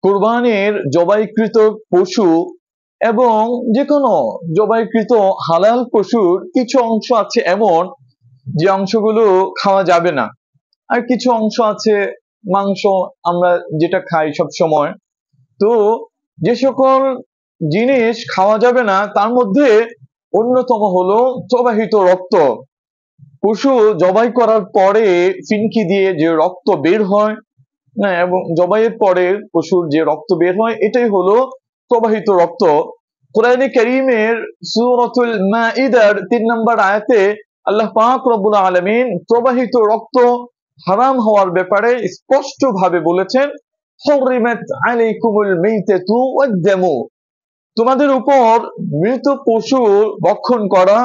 কুরবানির জবাইকৃত পশু এবং যে কোনো জবাইকৃত হালাল পশুর কিছু অংশ আছে এমন যে অংশগুলো খাওয়া যাবে না, আর কিছু অংশ আছে মাংস আমরা যেটা খাই সব সময়। তো যে সকল জিনিস খাওয়া যাবে না তার মধ্যে অন্যতম হলো প্রবাহিত রক্ত। পশু জবাই করার পরে ফিনকি দিয়ে যে রক্ত বের হয় না, এবং জবাইয়ের পরে পশুর যে রক্ত বের হয় এটাই হলো প্রবাহিত রক্ত। কোরআনে কারীমের সূরাতুল মাইদার 3 নম্বর আয়াতে আল্লাহ পাক রব্বুল আলামিন প্রবাহিত রক্ত হারাম হওয়ার ব্যাপারে স্পষ্ট ভাবে বলেছেন, হুররিমাত আলাইকুমুল মাইতাতু ওয়াদ-দামু, তোমাদের উপর মৃত পশু ভক্ষণ করা,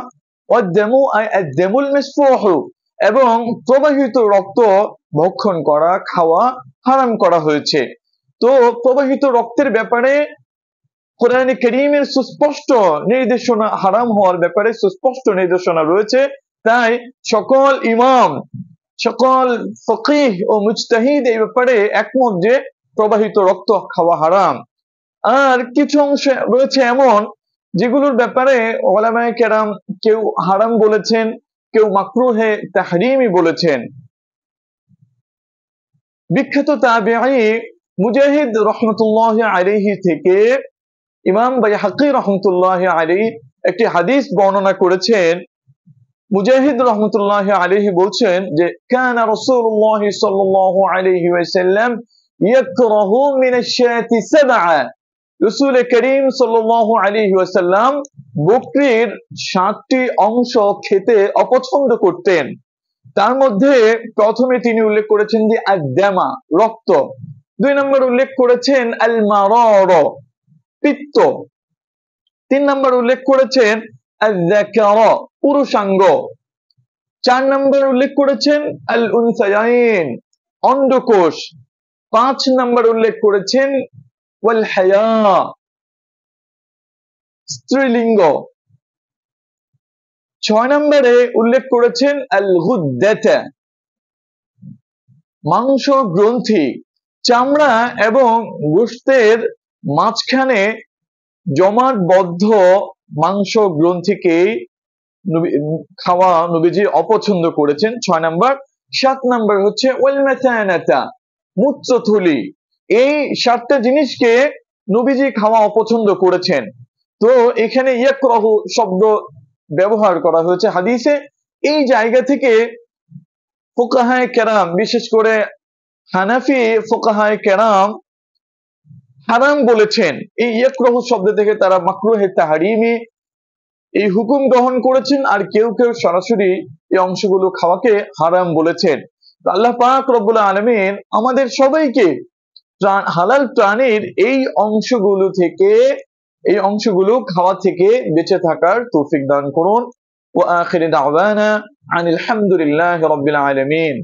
ওয়াদ-দামু আই আদ-দামুল মাসফুহ, এবং প্রবাহিত রক্ত ভক্ষণ করা খাওয়া হারাম করা হয়েছে। তো প্রবাহিত রক্তের ব্যাপারে কোরআনে কারীমের সুস্পষ্ট নির্দেশনা, হারাম হওয়ার ব্যাপারে সুস্পষ্ট নির্দেশনা রয়েছে। তাই সকল ইমাম, সকল ফকিহ ও মুজতাহিদ এই ব্যাপারে একমত যে প্রবাহিত রক্ত খাওয়া হারাম। আর কিছু অংশ রয়েছে এমন যেগুলোর ব্যাপারে উলামায়ে কেরাম কেউ হারাম বলেছেন, কেউ মাকরুহে তাহরিমি বলেছেন। বিখ্যাত তাবিঈ মুজাহিদ রাহমাতুল্লাহি আলাইহি থেকে ইমাম বাইহাকী রাহমাতুল্লাহি আলাইহি একটি হাদিস বর্ণনা করেছেন। মুজাহিদ রাহমাতুল্লাহি আলাইহি বলছেন যে কানা রাসূলুল্লাহ সাল্লাল্লাহু আলাইহি ওয়াসাল্লাম ইয়াকরাহু মিনাশ শাতি সাবআ, রাসূল করিম সাল্লাল্লাহু আলাইহি ওয়াসাল্লাম বকরির 7টি অংশ খেতে অপছন্দ করতেন। তার মধ্যে প্রথমে তিনি উল্লেখ করেছেন যে আদ-দামা, রক্ত। 2 নম্বর উল্লেখ করেছেন আল-মারার, পিত্ত। 3 নম্বর উল্লেখ করেছেন আয-যাকার, পুরুষাঙ্গ। 4 নম্বর উল্লেখ করেছেন আল-উনসায়াইন, অন্ডকোষ। 5 নম্বর উল্লেখ করেছেন ওয়াল হায়া, স্ত্রীলিঙ্গ। 6 নম্বরে উল্লেখ করেছেন আল-গুদ্দাতা, মাংস গ্রন্থি, চামড়া এবং গোশতের মাঝখানে জমাটবদ্ধ মাংস গ্রন্থিকে খাওয়া নবীজি অপছন্দ করেছেন 6 নম্বর। 7 নম্বর হচ্ছে ওয়াল মাতানাতা, মূত্রথলি। এই 7টা জিনিসকে নবীজি খাওয়া অপছন্দ করেছেন। তো এখানে ইয়াকরাহু শব্দ ব্যবহার করা হয়েছে হাদিসে। এই জায়গা থেকে ফুকাহায়ে কেরাম, বিশেষ করে হানাফি ফুকাহায়ে কেরাম হারাম বলেছেন। এই ইয়াকরাহু শব্দ থেকে তারা মাকরুহে তাহরিমি এই হুকুম গ্রহণ করেছেন, আর কেউ কেউ সরাসরি এই অংশগুলো খাওয়াকে হারাম বলেছেন। আল্লাহ পাক রব্বুল আলামিন আমাদের সবাইকে হালাল প্রাণীর এই অংশগুলো খাওয়া থেকে বেঁচে থাকার তৌফিক দান করুন। ওয়া আখিরু দাওয়ানা আনিল হামদুলিল্লাহি রাব্বিল আলামিন।